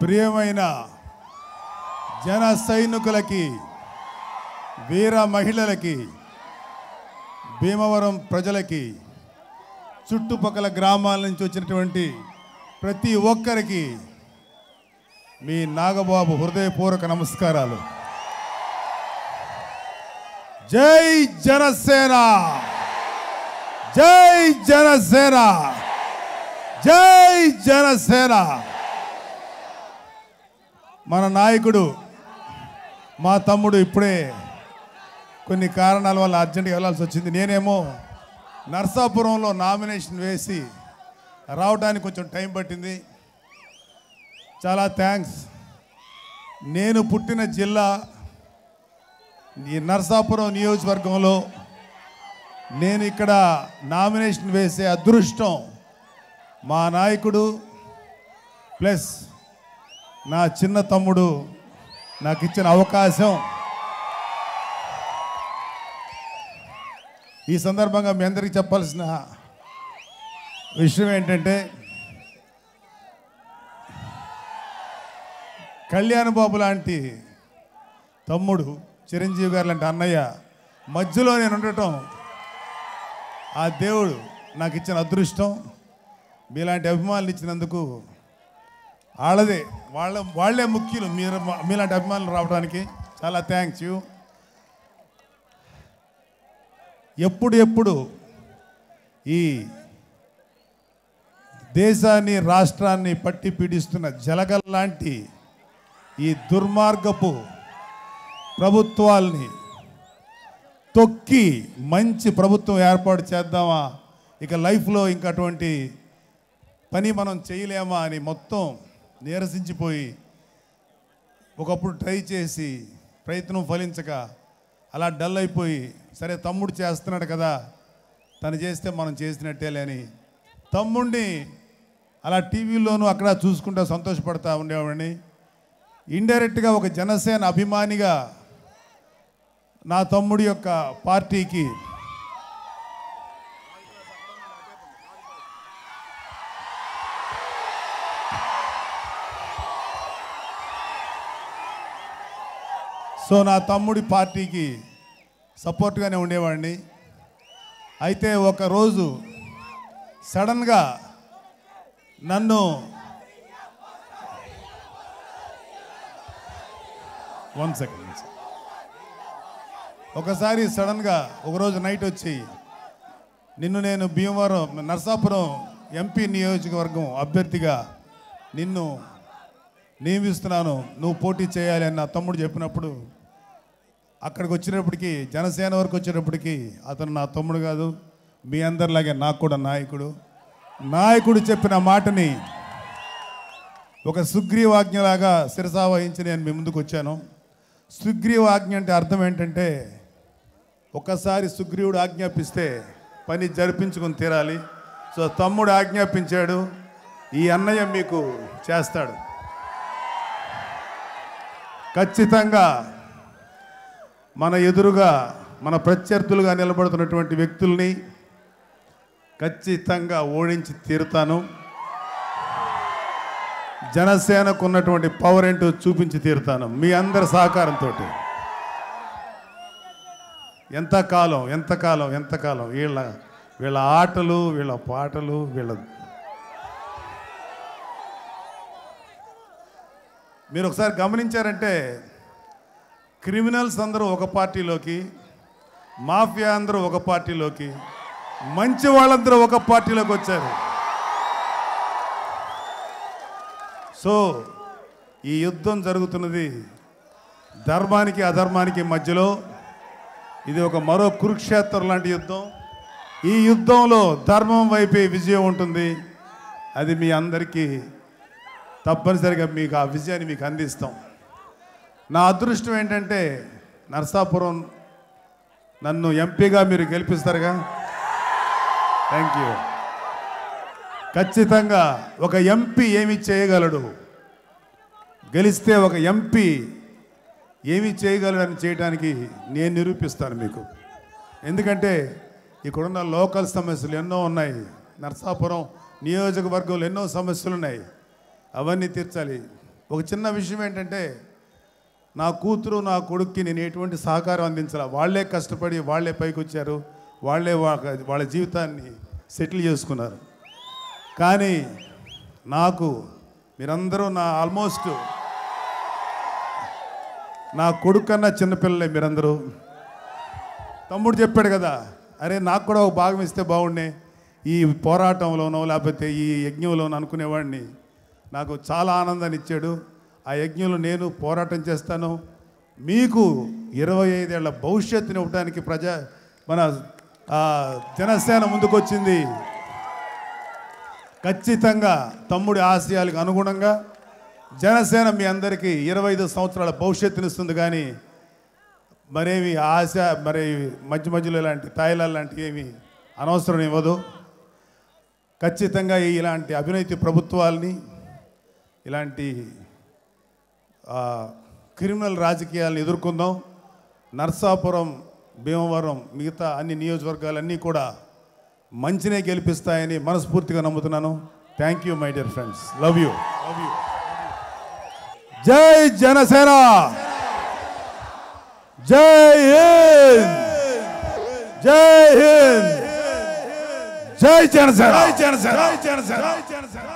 ప్రియమైన జన సైనికులకి, వీర మహిళలకి, భీమవరం ప్రజలకి, చుట్టుపక్కల గ్రామాల నుంచి వచ్చినటువంటి ప్రతి ఒక్కరికి మీ నాగబాబు హృదయపూర్వక నమస్కారాలు. జై జనసేన, జై జనసేన, జై జనసేన. మన నాయకుడు, మా తమ్ముడు ఇప్పుడే కొన్ని కారణాల వల్ల అర్జెంట్గా వెళ్ళాల్సి వచ్చింది. నేనేమో నర్సాపురంలో నామినేషన్ వేసి రావడానికి కొంచెం టైం పట్టింది. చాలా థ్యాంక్స్. నేను పుట్టిన జిల్లా ఈ నర్సాపురం నియోజకవర్గంలో నేను ఇక్కడ నామినేషన్ వేసే అదృష్టం మా నాయకుడు ప్లస్ నా చిన్న తమ్ముడు నాకు ఇచ్చిన అవకాశం. ఈ సందర్భంగా మీ అందరికీ చెప్పాల్సిన విషయం ఏంటంటే, కళ్యాణ్ బాబు లాంటి తమ్ముడు, చిరంజీవి గారు లాంటి అన్నయ్య మధ్యలో నేను ఉండటం ఆ దేవుడు నాకు ఇచ్చిన అదృష్టం. మీలాంటి అభిమానులు ఇచ్చినందుకు వాళ్ళే ముఖ్యులు. మీలాంటి అభిమానులు రావడానికి చాలా థ్యాంక్స్ యూ. ఎప్పుడు ఈ దేశాన్ని రాష్ట్రాన్ని పట్టి పీడిస్తున్న జలగల్ లాంటి ఈ దుర్మార్గపు ప్రభుత్వాల్ని తొక్కి మంచి ప్రభుత్వం ఏర్పాటు చేద్దామా, ఇక లైఫ్లో ఇంకా అటువంటి పని మనం చేయలేమా అని మొత్తం నీరసించిపోయి ఒకప్పుడు ట్రై చేసి ప్రయత్నం ఫలించక అలా డల్ అయిపోయి, సరే తమ్ముడు చేస్తున్నాడు కదా, తను చేస్తే మనం చేసినట్టేలే అని తమ్ముడిని అలా టీవీలోనూ అక్కడ చూసుకుంటూ సంతోషపడతా ఉండేవాడిని. ఇండైరెక్ట్గా ఒక జనసేన అభిమానిగా నా తమ్ముడి యొక్క పార్టీకి నా తమ్ముడి పార్టీకి సపోర్ట్గానే ఉండేవాడిని. అయితే ఒకరోజు సడన్గా నన్ను ఒకసారి సడన్గా ఒకరోజు నైట్ వచ్చి, నిన్ను నేను భీమవరం నర్సాపురం ఎంపీ నియోజకవర్గం అభ్యర్థిగా నిన్ను నియమిస్తున్నాను, నువ్వు పోటీ చేయాలి అని నా తమ్ముడు చెప్పినప్పుడు, అక్కడికి వచ్చేటప్పటికి జనసేన వరకు వచ్చేటప్పటికి అతను నా తమ్ముడు కాదు, మీ అందరిలాగే నాకు కూడా నాయకుడు చెప్పిన మాటని ఒక సుగ్రీవాజ్ఞలాగా శిరసావహించి నేను మీ ముందుకు వచ్చాను. సుగ్రీవాజ్ఞ అంటే అర్థం ఏంటంటే, ఒకసారి సుగ్రీవుడు ఆజ్ఞాపిస్తే పని జరిపించుకొని తీరాలి. సో తమ్ముడు ఆజ్ఞాపించాడు, ఈ అన్నయ్య మీకు చేస్తాడు. ఖచ్చితంగా మన ఎదురుగా మన ప్రత్యర్థులుగా నిలబడుతున్నటువంటి వ్యక్తుల్ని ఖచ్చితంగా ఓడించి తీరుతాను. జనసేనకు ఉన్నటువంటి పవర్ ఏంటో చూపించి తీరుతాను మీ అందరి సహకారంతో. ఎంతకాలం వీళ్ళ ఆటలు, వీళ్ళ పాటలు, మీరు ఒకసారి గమనించారంటే, క్రిమినల్స్ అందరూ ఒక పార్టీలోకి, మాఫియా అందరూ ఒక పార్టీలోకి, మంచి వాళ్ళందరూ ఒక పార్టీలోకి వచ్చారు. సో ఈ యుద్ధం జరుగుతున్నది ధర్మానికి అధర్మానికి మధ్యలో. ఇది ఒక మరో కురుక్షేత్రం లాంటి యుద్ధం. ఈ యుద్ధంలో ధర్మం వైపే విజయం ఉంటుంది. అది మీ అందరికీ తప్పనిసరిగా మీకు ఆ విజయాన్ని మీకు అందిస్తాం. నా అదృష్టం ఏంటంటే, నర్సాపురం నన్ను ఎంపీగా మీరు గెలిపిస్తారుగా. Thank you. ఖచ్చితంగా ఒక ఎంపీ ఏమి చేయగలడు, గెలిస్తే ఒక ఎంపీ ఏమి చేయగలడని చేయడానికి నేను నిరూపిస్తాను మీకు. ఎందుకంటే ఇక్కడున్న లోకల్ సమస్యలు ఎన్నో ఉన్నాయి. నర్సాపురం నియోజకవర్గంలో ఎన్నో సమస్యలు ఉన్నాయి, అవన్నీ తీర్చాలి. ఒక చిన్న విషయం ఏంటంటే నా కూతురు నా కొడుక్కి నేను ఎటువంటి సహకారం అందించాల. వాళ్ళే కష్టపడి వాళ్ళే పైకి వచ్చారు, వాళ్ళే వాళ్ళ జీవితాన్ని సెటిల్ చేసుకున్నారు. కానీ నాకు మీరందరూ ఆల్మోస్ట్ నా కొడుకు కన్నా చిన్నపిల్లలే మీరందరూ. తమ్ముడు చెప్పాడు కదా, అరే నాకు కూడా ఒక భాగం ఇస్తే బాగుండే ఈ పోరాటంలోనో లేకపోతే ఈ యజ్ఞంలోనో అనుకునేవాడిని. నాకు చాలా ఆనందాన్ని ఇచ్చాడు. ఆ యజ్ఞంలో నేను పోరాటం చేస్తాను. మీకు 25 ఏళ్ల భవిష్యత్తుని ఇవ్వడానికి మన జనసేన ముందుకొచ్చింది. ఖచ్చితంగా తమ్ముడి ఆశయాలకు అనుగుణంగా జనసేన మీ అందరికీ 25 సంవత్సరాల భవిష్యత్తునిస్తుంది. కానీ మరేమి ఆశ మరి మధ్యలో ఇలాంటి తాయిలాలు లాంటివి ఏమి అనవసరం ఇవ్వదు. ఖచ్చితంగా ఇలాంటి అవినీతి ప్రభుత్వాలని, ఇలాంటి క్రిమినల్ రాజకీయాలను ఎదుర్కొందాం. నర్సాపురం, భీమవరం, మిగతా అన్ని నియోజకవర్గాలన్నీ కూడా మంచినే గెలిపిస్తాయని మనస్ఫూర్తిగా నమ్ముతున్నాను. Thank you my dear friends. Love you. జై జనసేన, జై హింద్, జై హింద్, జై జనసేన, జై జనసేన, జై జనసేన.